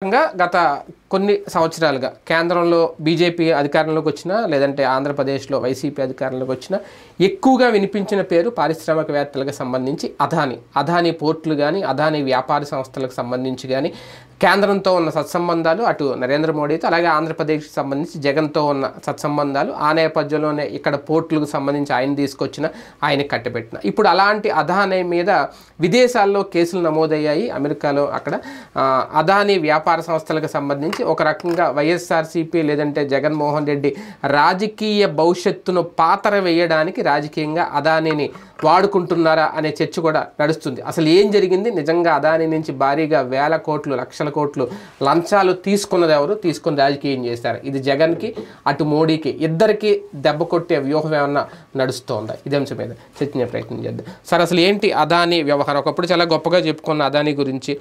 గత కొన్ని సంవత్సరాలుగా కేంద్రంలో బీజేపీ అధికారంలోకి వచ్చినా లేదంటే ఆంధ్రప్రదేశ్లో వైసీపీ అధికారంలోకి వచ్చినా ఎక్కువగా వినిపించిన పేరు పారిశ్రామికవేత్తలకు సంబంధించి అదానీ పోర్టులు కానీ అదానీ వ్యాపార సంస్థలకు సంబంధించి కానీ కేంద్రంతో ఉన్న సత్సంబంధాలు అటు నరేంద్ర మోడీతో అలాగే ఆంధ్రప్రదేశ్కి సంబంధించి జగన్తో ఉన్న సత్సంబంధాలు ఆ నేపథ్యంలోనే ఇక్కడ పోర్టులకు సంబంధించి ఆయన తీసుకొచ్చిన ఆయన కట్టబెట్టిన ఇప్పుడు అలాంటి అదానీ మీద విదేశాల్లో కేసులు నమోదయ్యాయి. అమెరికాలో అక్కడ అదానీ వ్యాపార సంస్థలకు సంబంధించి ఒక రకంగా వైఎస్ఆర్సీపీ లేదంటే జగన్మోహన్ రెడ్డి రాజకీయ భవిష్యత్తును పాతర వేయడానికి రాజకీయంగా అదానీని వాడుకుంటున్నారా అనే చర్చ కూడా నడుస్తుంది. అసలు ఏం జరిగింది, నిజంగా అదానీ నుంచి భారీగా వేల కోట్లు లక్షల కోట్లు లంచాలు తీసుకున్నది ఎవరు, తీసుకుని రాజకీయం చేశారు? ఇది జగన్కి అటు మోడీకి ఇద్దరికి దెబ్బ కొట్టే వ్యూహం ఏమన్నా నడుస్తోందా? ఇదే అంశం మీద చర్చించే ప్రయత్నం చేద్దాం. సార్, అసలు ఏంటి అదానీ వ్యవహారం? ఒకప్పుడు చాలా గొప్పగా చెప్పుకున్న అదానీ గురించి,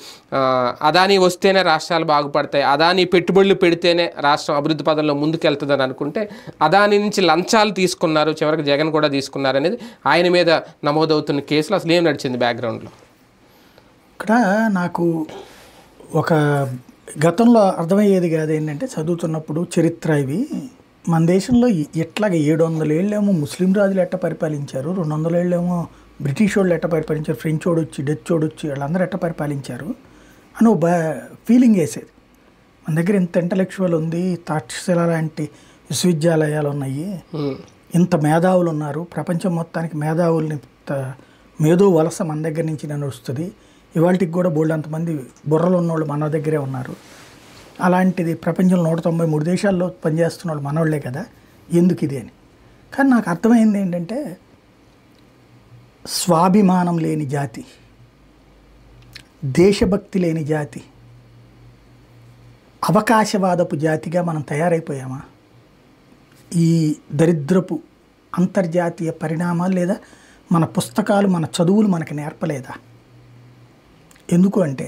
అదానీ వస్తేనే రాష్ట్రాలు బాగుపడతాయి, అదానీ పెట్టుబడులు పెడితేనే రాష్ట్రం అభివృద్ధి పదంలో ముందుకెళ్తుందని అనుకుంటే అదానీ నుంచి లంచాలు తీసుకున్నారు, చివరికి జగన్ కూడా తీసుకున్నారు అనేది ఆయన మీద నమోదవుతున్న కేసులు. అసలు ఏం నడిచింది బ్యాక్గ్రౌండ్లో? ఇక్కడ నాకు ఒక గతంలో అర్థమయ్యేది కాదు ఏంటంటే, చదువుతున్నప్పుడు చరిత్ర ఇవి మన దేశంలో ఎట్లాగా 700 ఏళ్ళేమో ముస్లిం రాజులు ఎట్ట పరిపాలించారు, 200 ఏళ్ళేమో బ్రిటిష్ వాళ్ళు ఎట్ట పరిపాలించారు, ఫ్రెంచ్ వాడు వచ్చి డచ్ వాడు వచ్చి వాళ్ళందరూ ఎట్ట పరిపాలించారు అని ఒక ఫీలింగ్ వేసేది. మన దగ్గర ఇంత ఇంటలెక్చువల్ ఉంది, తక్షశిల లాంటి విశ్వవిద్యాలయాలు ఉన్నాయి, ఇంత మేధావులు ఉన్నారు, ప్రపంచం మొత్తానికి మేధావుల్ని మేధో వలస మన దగ్గర నుంచి నడుస్తుంది, ఇవాళకి కూడా బోల్డంతమంది బుర్రలు ఉన్నవాళ్ళు మన దగ్గరే ఉన్నారు, అలాంటిది ప్రపంచంలో 193 దేశాల్లో పనిచేస్తున్న వాళ్ళు మనవాళ్లే కదా, ఎందుకు ఇది అని. కానీ నాకు అర్థమైంది ఏంటంటే, స్వాభిమానం లేని జాతి, దేశభక్తి లేని జాతి, అవకాశవాదపు జాతిగా మనం తయారైపోయామా? ఈ దరిద్రపు అంతర్జాతీయ పరిణామాలు లేదా మన పుస్తకాలు మన చదువులు మనకి నేర్పలేదా? ఎందుకు అంటే,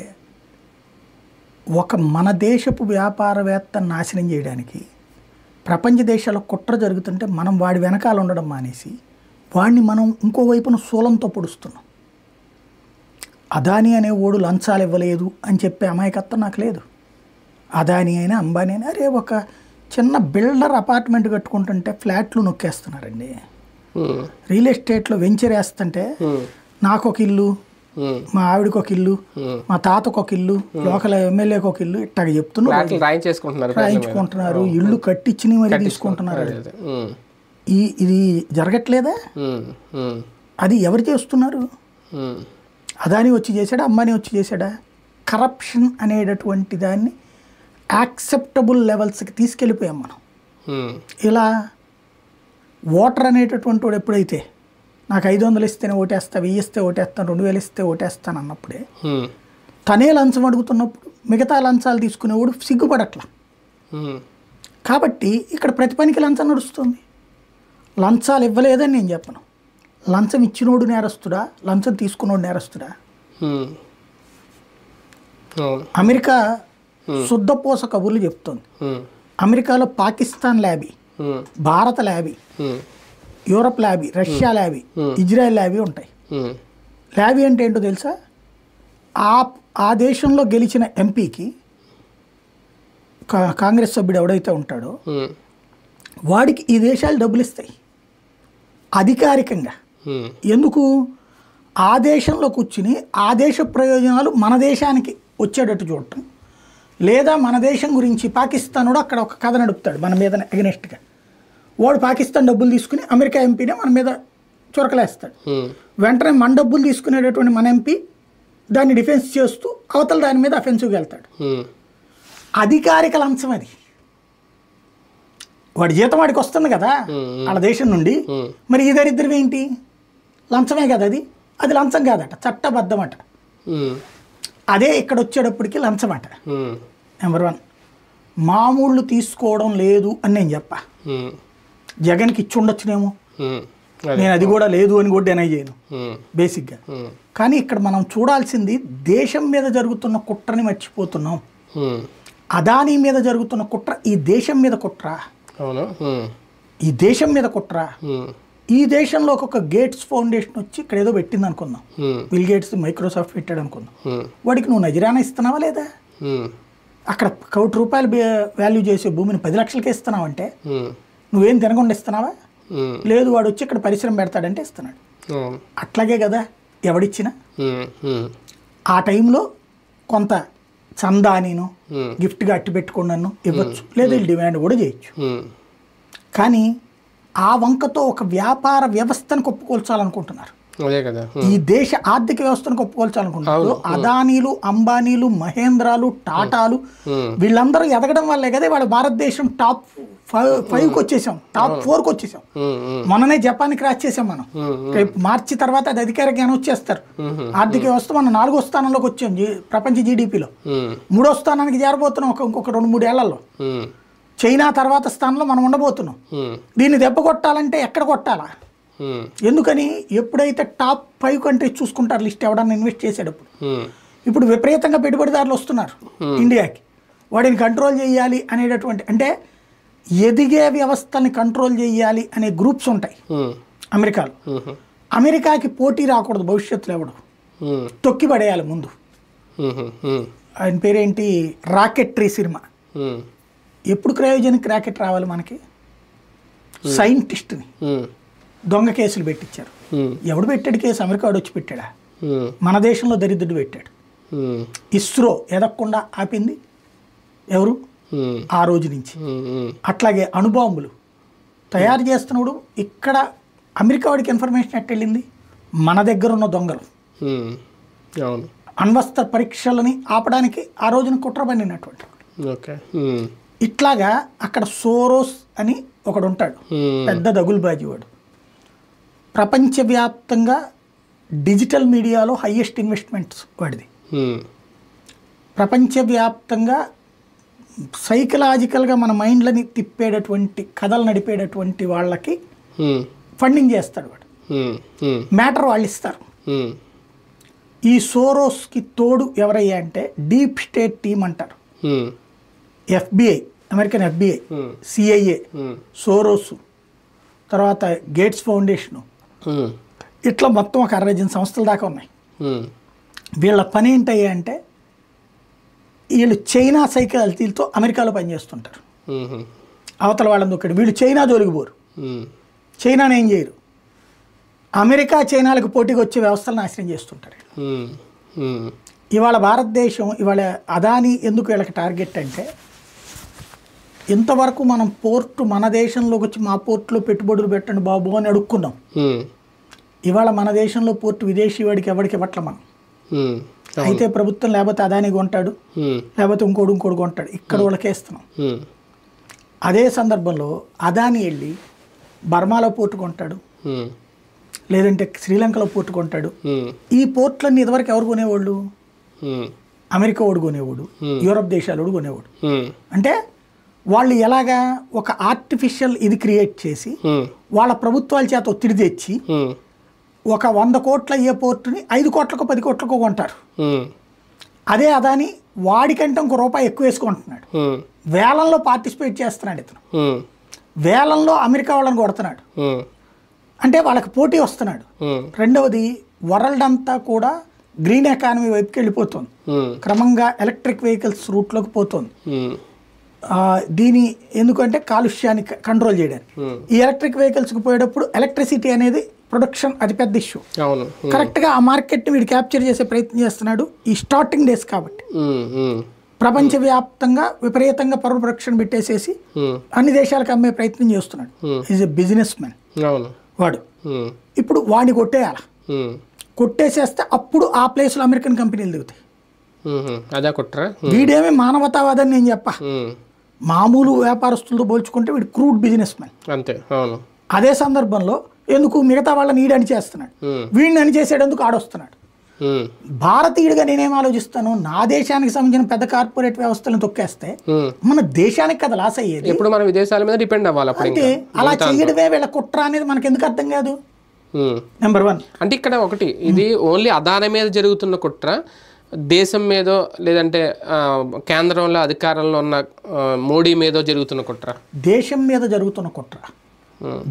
ఒక మన దేశపు వ్యాపారవేత్తను నాశనం చేయడానికి ప్రపంచ దేశాల్లో కుట్ర జరుగుతుంటే మనం వాడి వెనకాల ఉండడం మానేసి వాడిని మనం ఇంకోవైపున శూలంతో పొడుస్తున్నాం. అదానీ అనే ఓడు లంచాలు ఇవ్వలేదు అని చెప్పే అమాయకత్వం నాకు లేదు. అదానీ అయినా అంబానీ అయినా, అరే ఒక చిన్న బిల్డర్ అపార్ట్మెంట్ కట్టుకుంటుంటే ఫ్లాట్లు నొక్కేస్తున్నారండి. రియల్ ఎస్టేట్లో వెంచర్ వేస్తుంటే నాకు ఒక ఇల్లు, మా ఆవిడకి ఒక ఇల్లు, మా తాతకు ఒక ఇల్లు, లోకల్ ఎమ్మెల్యేకి ఒక ఇల్లు, ఇట్లా చెప్తున్నారు, రాయించుకుంటున్నారు, ఇల్లు కట్టించి మరి తీసుకుంటున్నారు. ఇది జరగట్లేదా? అది ఎవరు చేస్తున్నారు? అదానీ వచ్చి చేశాడా, అంబానీ వచ్చి చేశాడా? కరప్షన్ అనేటటువంటి దాన్ని యాక్సెప్టబుల్ లెవెల్స్కి తీసుకెళ్ళిపోయాం మనం. ఇలా ఓటర్ అనేటటువంటి వాడు ఎప్పుడైతే నాకు 500 ఇస్తేనే ఓటేస్తా, 1000 ఇస్తే ఓటేస్తాను, 2000 ఇస్తే ఓటేస్తాను అన్నప్పుడే తనే లంచం అడుగుతున్నప్పుడు మిగతా లంచాలు తీసుకునేవాడు సిగ్గుపడట్లా. కాబట్టి ఇక్కడ ప్రతి పనికి లంచం నడుస్తుంది. లంచాలు ఇవ్వలేదని నేను చెప్పను. లంచం ఇచ్చినోడు నేరస్తుడా, లంచం తీసుకున్నోడు నేరస్తుడా? అమెరికా శుద్ధపోస కబుర్లు చెప్తోంది. అమెరికాలో పాకిస్తాన్ ల్యాబీ, భారత lobby, Europe lobby, Russia lobby, Israel lobby ఉంటాయి. ల్యాబీ అంటే ఏంటో తెలుసా? ఆ దేశంలో గెలిచిన ఎంపీకి కాంగ్రెస్ సభ్యుడు ఎవడైతే ఉంటాడో వాడికి ఈ దేశాలు డబ్బులు ఇస్తాయి అధికారికంగా. ఎందుకు? ఆ దేశంలో కూర్చుని ఆ దేశ ప్రయోజనాలు మన దేశానికి వచ్చేటట్టు చూడటం, లేదా మన దేశం గురించి పాకిస్తానుడు అక్కడ ఒక కథ నడుపుతాడు మన మీద అగెనిస్ట్గా, వాడు పాకిస్తాన్ డబ్బులు తీసుకుని అమెరికా ఎంపీనే మన మీద చురకలేస్తాడు. వెంటనే మన డబ్బులు తీసుకునేటటువంటి మన ఎంపీ దాన్ని డిఫెన్స్ చేస్తూ అవతల దాని మీద అఫెన్సివ్గా వెళ్తాడు. అధికారిక లంచం అది. వాడి జీతం వాడికి వస్తుంది కదా వాళ్ళ దేశం నుండి, మరి ఈ దరిద్రం ఏంటి? లంచమే కదా అది. అది లంచం కాదట, చట్టబద్ధమట. అదే ఇక్కడ వచ్చేటప్పటికి లంచం అట. నెంబర్ 1 మామూళ్ళు తీసుకోవడం లేదు అని నేను చెప్పా. జగన్కి ఇచ్చి ఉండొచ్చునేమో, నేను అది కూడా లేదు అని కూడా డెనై చేయను బేసిక్గా. కానీ ఇక్కడ మనం చూడాల్సింది దేశం మీద జరుగుతున్న కుట్రని మర్చిపోతున్నాం. అదానీ మీద జరుగుతున్న కుట్ర ఈ దేశం మీద కుట్ర, ఈ దేశం మీద కుట్ర. ఈ దేశంలో ఒక గేట్స్ ఫౌండేషన్ వచ్చి ఇక్కడ ఏదో పెట్టింది అనుకుందాం, బిల్ గేట్స్ మైక్రోసాఫ్ట్ పెట్టాడు అనుకుందాం, వాడికి నువ్వు నజరానా ఇస్తున్నావా లేదా? అక్కడ ₹1,00,00,000 వాల్యూ చేసే భూమిని 10 లక్షలకే ఇస్తున్నావంటే ఉమ్, నువ్వేం తినకుండా ఇస్తున్నావా? ఉమ్, లేదు, వాడు వచ్చి ఇక్కడ పరిశ్రమ పెడతాడంటే ఇస్తున్నాడు. అవును. అట్లాగే కదా ఎవడిచ్చినా. ఉమ్, ఉమ్, ఆ టైంలో కొంత చందా నేను ఉమ్, గిఫ్ట్గా అట్టి పెట్టుకున్నాను ఇవ్వచ్చు, లేదా డిమాండ్ కూడా చేయొచ్చు. ఉమ్, కానీ ఆ వంకతో ఒక వ్యాపార వ్యవస్థను కొప్పుకోల్చాలనుకుంటున్నారు. అదే కదా. ఈ దేశ ఆర్థిక వ్యవస్థను కొప్పుకోల్చాలనుకుంటున్నారు. అదానీలు, అంబానీలు, మహేంద్రాలు, టాటాలు వీళ్ళందరూ ఎదగడం వల్లే కదా వాళ్ళ భారతదేశం టాప్ 5కి వచ్చేసాం, టాప్ 4కి వచ్చేసాం. మొన్ననే జపాన్ క్రాస్ చేసాం మనం. రేపు మార్చి తర్వాత అది అధికారికంగా అనౌన్స్ చేస్తారు. ఆర్థిక వ్యవస్థ మనం 4వ స్థానంలోకి వచ్చాం ప్రపంచ జీడిపిలో. 3వ స్థానానికి చేరబోతున్నాం ఇంకొక 2-3 ఏళ్లలో. చైనా తర్వాత స్థానంలో మనం ఉండబోతున్నాం. దీన్ని దెబ్బ కొట్టాలంటే ఎక్కడ కొట్టాలా? ఎందుకని ఎప్పుడైతే టాప్ 5 కంట్రీస్ చూసుకుంటారు లిస్ట్ ఎవడన్నా ఇన్వెస్ట్ చేసేటప్పుడు, ఇప్పుడు విపరీతంగా పెట్టుబడిదారులు వస్తున్నారు ఇండియాకి. వాడిని కంట్రోల్ చేయాలి అనేటటువంటి, అంటే ఎదిగే వ్యవస్థని కంట్రోల్ చేయాలి అనే గ్రూప్స్ ఉంటాయి అమెరికాలో. అమెరికాకి పోటీ రాకూడదు భవిష్యత్తులో, ఎవడు తొక్కి పడేయాలి ముందు. ఆయన పేరేంటి, రాకెట్రీ సినిమా. ఎప్పుడు క్రయోజనిక్ రాకెట్ రావాలి మనకి? సైంటిస్ట్ని దొంగ కేసులు పెట్టించారు. ఎవడు పెట్టాడు కేసు? అమెరికా వాడు వచ్చి పెట్టాడా? మన దేశంలో దరిద్రుడు పెట్టాడు. ఇస్రో ఎదగకుండా ఆపింది ఎవరు ఆ రోజు నుంచి. అట్లాగే అణుబాంబులు తయారు చేస్తున్నప్పుడు ఇక్కడ అమెరికా వాడికి ఇన్ఫర్మేషన్ ఎట్ట వెళ్ళింది? మన దగ్గర ఉన్న దొంగలు అణ్వస్త్ర పరీక్షలని ఆపడానికి ఆ రోజున కుట్ర పన్నినటువంటి. ఇట్లాగా అక్కడ సోరోస్ అని ఒకడు ఉంటాడు, పెద్ద దగులుబాజీ వాడు. ప్రపంచవ్యాప్తంగా డిజిటల్ మీడియాలో హైయెస్ట్ ఇన్వెస్ట్మెంట్స్ వాడిది. ప్రపంచవ్యాప్తంగా సైకలాజికల్గా మన మైండ్లని తిప్పేటటువంటి కథలు నడిపేటటువంటి వాళ్ళకి ఫండింగ్ చేస్తాడు వాడు. మ్యాటర్ వాళ్ళు ఇస్తారు. ఈ సోరోస్కి తోడు ఎవరయ్యా అంటే డీప్ స్టేట్ టీమ్ అంటారు. FBI, American FBI, CIA, Soros, తర్వాత గేట్స్ ఫౌండేషను, ఇట్లా మొత్తం ఒక 60 సంస్థల దాకా ఉన్నాయి. వీళ్ళ పని ఏంటయ్యా అంటే వీళ్ళు చైనా సైకిల్తో అమెరికాలో పనిచేస్తుంటారు. అవతల వాళ్ళని ఒకటి వీళ్ళు చైనా జోలికి పోరు, చైనాని ఏం చేయరు. అమెరికా చైనాలకు పోటీకి వచ్చే వ్యవస్థలు నాశనం చేస్తుంటారు. ఇవాళ భారతదేశం, ఇవాళ అదానీ ఎందుకు వీళ్ళకి టార్గెట్ అంటే, ఇంతవరకు మనం పోర్టు మన దేశంలోకి వచ్చి మా పోర్టులో పెట్టుబడులు పెట్టండి బాబు అని అడుక్కున్నాం. ఇవాళ మన దేశంలో పోర్టు విదేశీ వాడికి ఎవరికి ఇవ్వట్ల మనం. అయితే ప్రభుత్వం లేకపోతే అదానీ కొంటాడు, లేకపోతే ఇంకోడు కొంటాడు. ఇక్కడ వాళ్ళకే ఇస్తున్నాం. అదే సందర్భంలో అదానీ వెళ్ళి బర్మాలో పోర్టు కొంటాడు, లేదంటే శ్రీలంకలో పోర్టు కొంటాడు. ఈ పోర్టులన్నీ ఇదివరకు ఎవరు కొనేవాళ్ళు? అమెరికా వాడు కొనేవాడు, యూరప్ దేశాలు వాడు కొనేవాడు. అంటే వాళ్ళు ఎలాగా ఒక ఆర్టిఫిషియల్ ఇది క్రియేట్ చేసి వాళ్ళ ప్రభుత్వాల చేత ఒత్తిడి తెచ్చి ఒక 100 కోట్ల అయ్యే పోర్టుని 5 కోట్లకు 10 కోట్లకు కొంటారు. అదే అదాని వాడికంటే ఇంకో రూపాయి ఎక్కువ వేసుకుంటున్నాడు. వేలంలో పార్టిసిపేట్ చేస్తున్నాడు ఇతను. వేలంలో అమెరికా వాళ్ళని కొడుతున్నాడు. అంటే వాళ్ళకి పోటీ వస్తున్నాడు. రెండవది, వరల్డ్ అంతా కూడా గ్రీన్ ఎకానమీ వైపుకి వెళ్ళిపోతుంది. క్రమంగా ఎలక్ట్రిక్ వెహికల్స్ రూట్లోకి పోతుంది. దీని ఎందుకంటే కాలుష్యాన్ని కంట్రోల్ చేయడానికి. ఈ ఎలక్ట్రిక్ వెహికల్స్కి పోయేటప్పుడు ఎలక్ట్రిసిటీ అనేది ప్రొడక్షన్ అతిపెద్ద ఇష్యూ. కరెక్ట్గా ఆ మార్కెట్ని వీడు క్యాప్చర్ చేసే ప్రయత్నం చేస్తున్నాడు ఈ స్టార్టింగ్ డేస్ కాబట్టి. ప్రపంచవ్యాప్తంగా విపరీతంగా పవర్ ప్రొడక్షన్ పెట్టేసేసి అన్ని దేశాలకు అమ్మే ప్రయత్నం చేస్తున్నాడు. ఈజ్ ఎ బిజినెస్ మ్యాన్ వాడు. ఇప్పుడు వాడిని కొట్టేయాల, కొట్టేసేస్తే అప్పుడు ఆ ప్లేస్లో అమెరికన్ కంపెనీలు దిగుతాయి. వీడేమి మానవతావాదని నేను చెప్పా, మామూలు వ్యాపారస్తులతో పోల్చుకుంటే వీడు క్రూడ్ బిజినెస్ మ్యాన్ అంతే. అదే సందర్భంలో ఎందుకు మిగతా వాళ్ళని ఈడని చేస్తున్నాడు, వీడిని అని చేసేటందుకు ఆడొస్తున్నాడు. భారతీయుడిగా నేనేం ఆలోచిస్తాను, నా దేశానికి సంబంధించిన పెద్ద కార్పొరేట్ వ్యవస్థలను తొక్కేస్తే మన దేశానికి కదా లాస్ అయ్యేది. ఇప్పుడు మనం విదేశాల మీద డిపెండ్ అవ్వాలి. అంటే అలా చేయడమే వీళ్ళ కుట్ర అనేది మనకు ఎందుకు అర్థం కాదు. నెంబర్ 1 అంటే ఇక్కడ ఒకటి, ఇది ఓన్లీ అదాని మీద జరుగుతున్న కుట్ర, దేశం మీదో లేదంటే కేంద్రంలో అధికారంలో ఉన్న మోడీ మీదో జరుగుతున్న కుట్ర. దేశం మీద జరుగుతున్న కుట్ర,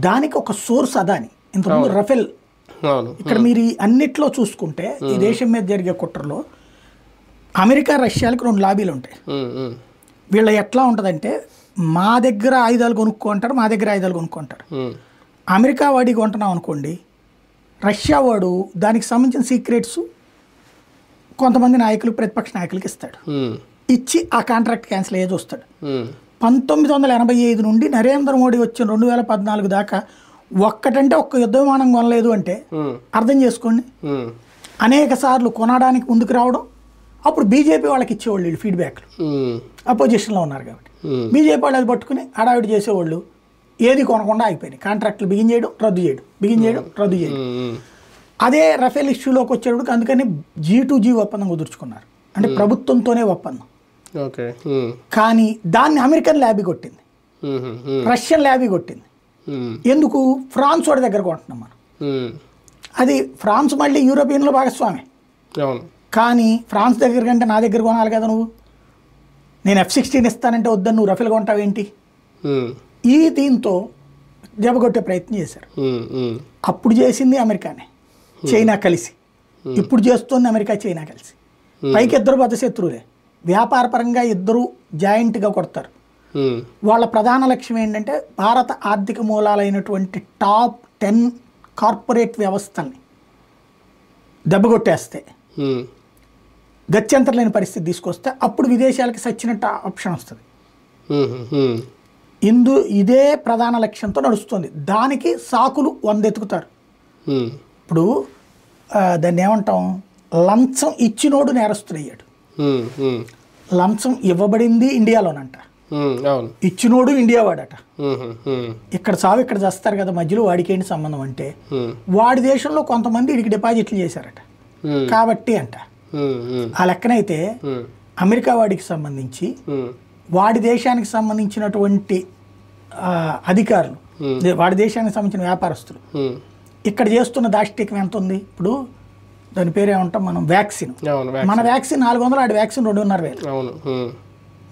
దానికి ఒక సోర్స్ అదాని. ఇంతకుముందు రఫేల్. ఇక్కడ మీరు అన్నిట్లో చూసుకుంటే ఈ దేశం మీద జరిగే కుట్రలో అమెరికా రష్యాలకు 2 లాబీలు ఉంటాయి. వీళ్ళ ఎట్లా ఉంటుందంటే మా దగ్గర ఆయుధాలు కొనుక్కుంటారు, మా దగ్గర ఆయుధాలు కొనుక్కుంటారు. అమెరికా వాడికి కొంటున్నాం అనుకోండి, రష్యా వాడు దానికి సంబంధించిన సీక్రెట్స్ కొంతమంది నాయకులు, ప్రతిపక్ష నాయకులకి ఇస్తాడు. ఇచ్చి ఆ కాంట్రాక్ట్ క్యాన్సిల్ అయ్యే చూస్తాడు. 1985 నుండి నరేంద్ర మోడీ వచ్చిన 2014 దాకా ఒక్కటంటే ఒక్క యుద్ధ విమానం కొనలేదు అంటే అర్థం చేసుకోండి. అనేక సార్లు కొనడానికి ముందుకు రావడం, అప్పుడు బీజేపీ వాళ్ళకి ఇచ్చేవాళ్ళు వీళ్ళు ఫీడ్బ్యాక్లు, అపోజిషన్లో ఉన్నారు కాబట్టి. బీజేపీ వాళ్ళు అది పట్టుకుని హడావిడి చేసేవాళ్ళు, ఏది కొనకుండా అయిపోయినాయి. కాంట్రాక్టులు బిగిన్ చేయడం, రద్దు చేయడం, బిగిన్ చేయడం, రద్దు చేయడం. అదే రఫేల్ ఇష్యూలోకి వచ్చేటప్పుడు అందుకని G2G ఒప్పందం కుదుర్చుకున్నారు, అంటే ప్రభుత్వంతోనే ఒప్పందం. కానీ దాన్ని అమెరికన్ ల్యాబీ కొట్టింది, రష్యన్ ల్యాబీ కొట్టింది. ఎందుకు? ఫ్రాన్స్ వాడి దగ్గర కొంటున్నాం మనం. అది ఫ్రాన్స్ మళ్ళీ యూరోపియన్లో భాగస్వామి, కానీ ఫ్రాన్స్ దగ్గర కంటే నా దగ్గర కొనాలి కదా నువ్వు. నేను F-16 ఇస్తానంటే వద్దని నువ్వు రఫేల్ కొంటావేంటి? ఈ దీంతో దెబ్బకొట్టే ప్రయత్నం చేశారు. అప్పుడు చేసింది అమెరికానే, చైనా కలిసి. ఇప్పుడు చేస్తుంది అమెరికా, చైనా కలిసి. పైకి ఇద్దరు బద్ధశత్రువులే, వ్యాపారపరంగా ఇద్దరు జాయింట్గా కొడతారు. వాళ్ళ ప్రధాన లక్ష్యం ఏంటంటే భారత ఆర్థిక మూలాలైనటువంటి టాప్ 10 కార్పొరేట్ వ్యవస్థల్ని దెబ్బకొట్టేస్తే, గత్యంతరం లేని పరిస్థితి తీసుకొస్తే అప్పుడు విదేశాలకి సచ్చినట్టు ఆప్షన్ వస్తుంది. ఇదే ప్రధాన లక్ష్యంతో నడుస్తుంది. దానికి సాకులు 100 ఎత్తుకుతారు. ఇప్పుడు దాన్ని ఏమంటాం, లంచం ఇచ్చినోడు నేరస్తుడయ్యాడు. లంచం ఇవ్వబడింది ఇండియాలోనంట, ఇచ్చినోడు ఇండియా వాడట. ఇక్కడ సాగు ఇక్కడ చేస్తారు కదా, మధ్యలో వాడికి ఏంటి సంబంధం అంటే వాడి దేశంలో కొంతమంది వీడికి డిపాజిట్లు చేశారట కాబట్టి అంట. ఆ లెక్కనైతే అమెరికా వాడికి సంబంధించి వాడి దేశానికి సంబంధించినటువంటి అధికారులు, వాడి దేశానికి సంబంధించిన వ్యాపారస్తులు ఇక్కడ చేస్తున్న దాష్టికం ఎంత ఉంది? ఇప్పుడు దాని పేరు ఏమంటాం మనం, వ్యాక్సిన్. మన వ్యాక్సిన్ 400, ఆడి వ్యాక్సిన్ 2,500.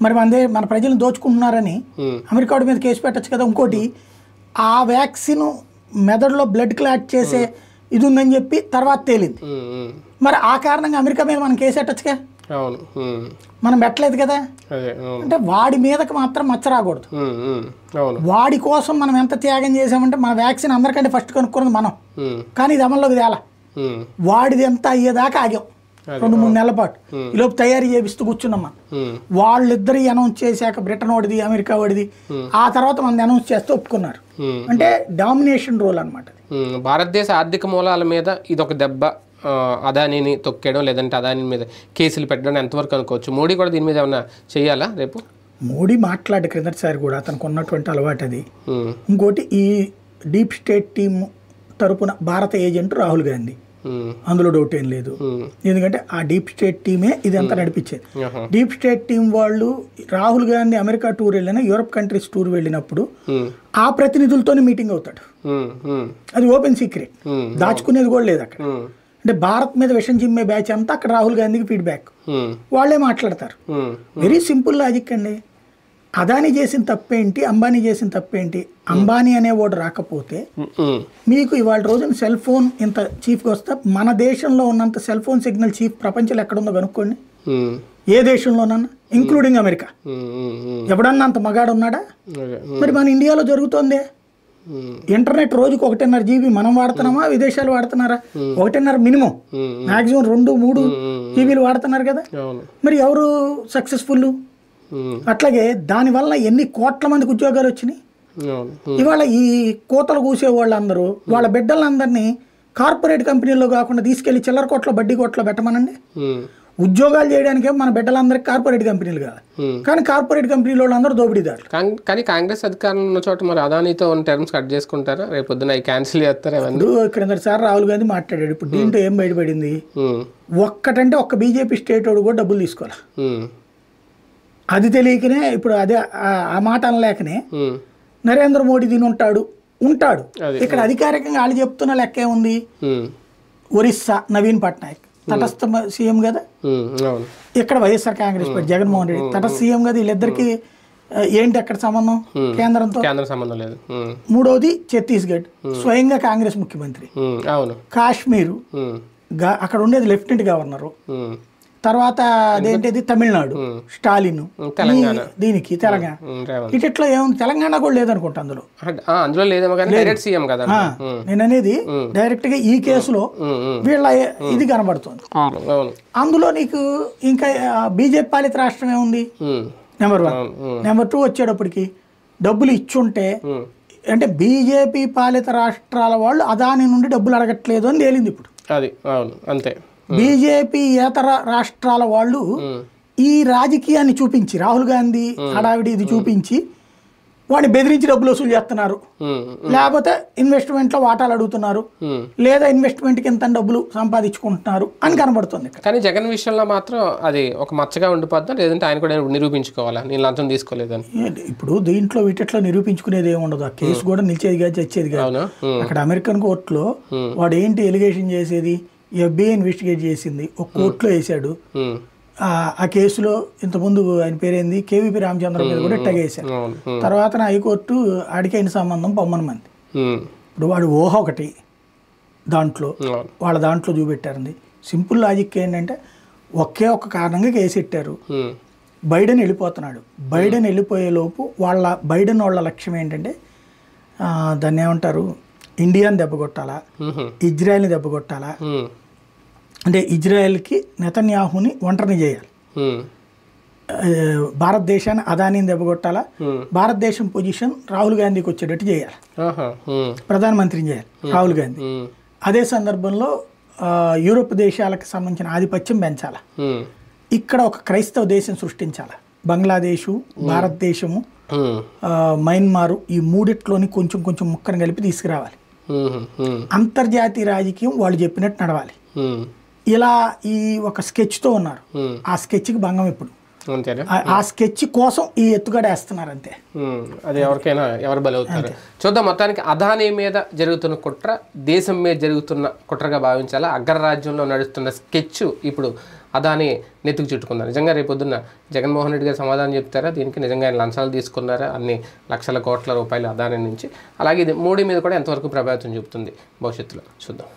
మరి మన ప్రజలను దోచుకుంటున్నారని అమెరికా వాడి మీద కేసు పెట్టచ్చు కదా. ఇంకోటి, ఆ వ్యాక్సిన్ మెదడులో బ్లడ్ క్లాట్ చేసే ఇది ఉందని చెప్పి తర్వాత తేలింది. మరి ఆ కారణంగా అమెరికా మీద మనం కేసు పెట్టచ్చుగా, మనం పెట్టలేదు కదా. అంటే వాడి మీదకి మాత్రం మచ్చ రాకూడదు. వాడి కోసం మనం ఎంత త్యాగం చేసామంటే మన వ్యాక్సిన్ అందరికంటే ఫస్ట్ కనుక్కున్నది మనం, కానీ ఇది అమల్లోకి తేలా. వాడిది ఎంత అయ్యేదాకా ఆగాం 2-3 నెలల పాటు. ఈలోపు తయారీ చేపిస్తూ కూర్చున్నాం మనం. వాళ్ళిద్దరు అనౌన్స్ చేశాక బ్రిటన్ వాడిది, అమెరికా వాడిది, ఆ తర్వాత మనం అనౌన్స్ చేస్తే ఒప్పుకున్నారు. అంటే డామినేషన్ రోల్ అనమాట. భారతదేశ ఆర్థిక మూలాల మీద ఇదొక దెబ్బ, అదానిని తొక్కేయడం లేదంటే అదాని మీద కేసులు పెట్టడం ఎంతవరకు అనుకోవచ్చు? మోడీ కూడా దీని మీద ఏమన్నా చెయ్యాలా రేపు? మోడీ మాట్లాడే క్రిందటిసారి కూడా అతనికి ఉన్నటువంటి అలవాటు అది. ఇంకోటి, ఈ డీప్ స్టేట్ టీమ్ తరపున భారత ఏజెంట్ రాహుల్ గాంధీ, అందులో డౌట్ ఏం లేదు. ఎందుకంటే ఆ డీప్ స్టేట్ టీమే ఇదంతా నడిపించేది. డీప్ స్టేట్ టీం వాళ్ళు రాహుల్ గాంధీ అమెరికా టూర్ వెళ్ళినా, యూరోప్ కంట్రీస్ టూర్ వెళ్ళినప్పుడు ఆ ప్రతినిధులతోనే మీటింగ్ అవుతాడు. అది ఓపెన్ సీక్రెట్, దాచుకునేది కూడా లేదు అక్కడ. అంటే భారత్ మీద విషం చిమ్మే బ్యాచ్ అంతా అక్కడ రాహుల్ గాంధీకి ఫీడ్బ్యాక్, వాళ్ళే మాట్లాడతారు. వెరీ సింపుల్ లాజిక్ అండి. అదానీ చేసిన తప్పేంటి, అంబానీ చేసిన తప్పేంటి? అంబానీ అనేవాడు రాకపోతే మీకు ఇవాళ రోజున సెల్ ఫోన్ ఇంత చీఫ్గా వస్తే, మన దేశంలో ఉన్నంత సెల్ ఫోన్ సిగ్నల్ చీఫ్ ప్రపంచంలో ఎక్కడుందో కనుక్కోండి, ఏ దేశంలోనన్నా, ఇంక్లూడింగ్ అమెరికా. ఎవడన్నా అంత మగాడు ఉన్నాడా? మరి మన ఇండియాలో జరుగుతోందే. ఇంటర్నెట్ రోజుకు 1.5 GB మనం వాడుతున్నామా, విదేశాలు వాడుతున్నారా? 1.5 మినిమం, మాక్సిమం 2-3 GB వాడుతున్నారు కదా. మరి ఎవరు సక్సెస్ఫుల్? అట్లాగే దానివల్ల ఎన్ని కోట్ల మందికి ఉద్యోగాలు వచ్చినాయి. ఇవాళ ఈ కోతలు కూసే వాళ్ళందరూ వాళ్ళ బిడ్డలందరినీ కార్పొరేట్ కంపెనీల్లో కాకుండా తీసుకెళ్లి చిల్లర కోట్ల, బడ్డీ కోట్ల పెట్టమనండి. ఉద్యోగాలు చేయడానికే మన బిడ్డలందరికీ కార్పొరేట్ కంపెనీలు కాదు, కానీ కార్పొరేట్ కంపెనీల వాళ్ళందరూ దోపిడీదారులు. కానీ కాంగ్రెస్ అధికారంలో ఉన్న చోట మరి అదానితో టర్మ్స్ కట్ చేసుకుంటారా? రేపు పొద్దున క్యాన్సిల్ చేస్తారా? క్రిందటిసారి రాహుల్ గాంధీ మాట్లాడాడు. ఇప్పుడు దీంట్లో ఏం బయటపడింది? ఒక్కటంటే ఒక్క బీజేపీ స్టేట్ వాడు కూడా డబ్బులు తీసుకోవాలి. అది తెలియకనే ఇప్పుడు అదే ఆ మాట అనలేకనే నరేంద్ర మోడీ దీని ఉంటాడు. ఇక్కడ అధికారికంగా వాళ్ళు చెప్తున్న లెక్క ఏముంది? ఒరిస్సా నవీన్ పట్నాయక్ తటస్థ సీఎం కదా, ఇక్కడ వైఎస్ఆర్ కాంగ్రెస్ పార్టీ జగన్మోహన్ రెడ్డి తటస్థ సీఎం కదా. వీళ్ళిద్దరికి ఏంటి అక్కడ సంబంధం? కేంద్రంతో సంబంధం లేదు. మూడోది ఛత్తీస్గఢ్, స్వయంగా కాంగ్రెస్ ముఖ్యమంత్రి. కాశ్మీరు, అక్కడ ఉండేది లెఫ్టినెంట్ గవర్నరు. తర్వాత అదేంటిది తమిళనాడు స్టాలిన్, దీనికి తెలంగాణ. ఇట్లా ఏముంది, తెలంగాణ కూడా లేదనుకుంటా అందులో. అందులో లేదేమో కానీ డైరెక్ట్ సీఎం కదా నేను అనేది. డైరెక్ట్ గా ఈ కేసులో వీళ్ళ ఇది కనబడుతుంది. అందులో నీకు ఇంకా బీజేపీ పాలిత రాష్ట్రం ఏముంది, నెంబర్ 1. నెంబర్ 2 వచ్చేటప్పటికి డబ్బులు ఇచ్చుంటే, అంటే బీజేపీ పాలిత రాష్ట్రాల వాళ్ళు అదాని నుండి డబ్బులు అడగట్లేదు అని తేలింది ఇప్పుడు. అది అంతే. బీజేపీ ఏతర రాష్ట్రాల వాళ్ళు ఈ రాజకీయాన్ని చూపించి, రాహుల్ గాంధీ హడావిడి ఇది చూపించి వాడిని బెదిరించి డబ్బులు వసూలు చేస్తున్నారు, లేకపోతే ఇన్వెస్ట్మెంట్లో వాటాలు అడుగుతున్నారు, లేదా ఇన్వెస్ట్మెంట్కి ఎంత డబ్బులు సంపాదించుకుంటున్నారు అని కనబడుతుంది. కానీ జగన్ విషయంలో మాత్రం అది ఒక మచ్చగా ఉండిపోద్దా, లేదంటే ఆయన కూడా నిరూపించుకోవాలా నేను లంచం తీసుకోలేదని? ఇప్పుడు దీంట్లో వీటిట్లో నిరూపించుకునేది ఏమి ఉండదు. ఆ కేసు కూడా నిలిచేది కాదు, చచ్చేది కాదు. అక్కడ అమెరికన్ కోర్టులో వాడు ఏంటి ఎలిగేషన్ చేసేది, FBI ఇన్వెస్టిగేట్ చేసింది, ఒక కోర్టులో వేసాడు. ఆ కేసులో ఇంతకుముందు ఆయన పేరేంది KVP రామచంద్ర మీద కూడా ఇట్టగా వేశారు. తర్వాత హైకోర్టు ఆడికైన సంబంధం పొమ్మని మంది. ఇప్పుడు వాడు ఊహ ఒకటి దాంట్లో, వాళ్ళ దాంట్లో చూపెట్టారండి. సింపుల్ లాజిక్ ఏంటంటే ఒకే ఒక కారణంగా కేసు పెట్టారు. బైడెన్ వెళ్ళిపోతున్నాడు. బైడెన్ వెళ్ళిపోయేలోపు బైడెన్ వాళ్ళ లక్ష్యం ఏంటంటే దాన్ని ఏమంటారు, ఇండియాని దెబ్బకొట్టాలా, ఇజ్రాయెల్ని దెబ్బకొట్టాలా, అంటే ఇజ్రాయెల్కి నెతన్యాహుని ఒంటరిని చేయాలి, భారతదేశాన్ని అదానీని దెబ్బకొట్టాలా, భారతదేశం పొజిషన్ రాహుల్ గాంధీకి వచ్చేటట్టు చేయాలి, ప్రధానమంత్రిని చేయాలి రాహుల్ గాంధీ. అదే సందర్భంలో యూరోప్ దేశాలకు సంబంధించిన ఆధిపత్యం పెంచాలి. ఇక్కడ ఒక క్రైస్తవ దేశం సృష్టించాలి. బంగ్లాదేశు, భారతదేశము, మయన్మారు, ఈ మూడిట్లోని కొంచెం కొంచెం ముక్కను కలిపి తీసుకురావాలి. అంతర్జాతీయ రాజకీయం వాళ్ళు చెప్పినట్టు నడవాలి. ఇలా ఈ ఒక స్కెచ్తో ఉన్నారు. ఆ స్కెచ్కి భంగం ఇప్పుడు, ఆ స్కెచ్ కోసం ఈ ఎత్తుగడ వేస్తున్నారు అంతే. అది ఎవరికైనా ఎవరు బలవుతారు చూద్దాం. మొత్తానికి అదానీ మీద జరుగుతున్న కుట్ర దేశం మీద జరుగుతున్న కుట్రగా భావించాలా. అగ్రరాజ్యంలో నడుస్తున్న స్కెచ్ ఇప్పుడు అదానీ నెత్తుకు చుట్టుకుందా? నిజంగా రేపొద్దున్న జగన్మోహన్ రెడ్డి గారు సమాధానం చెప్తారా దీనికి? నిజంగా ఆయన లంచాలు తీసుకున్నారా అన్ని లక్షల కోట్ల రూపాయలు అదానీ నుంచి? అలాగే ఇది మోడీ మీద కూడా ఎంతవరకు ప్రభావితం చూపుతుంది భవిష్యత్తులో చూద్దాం.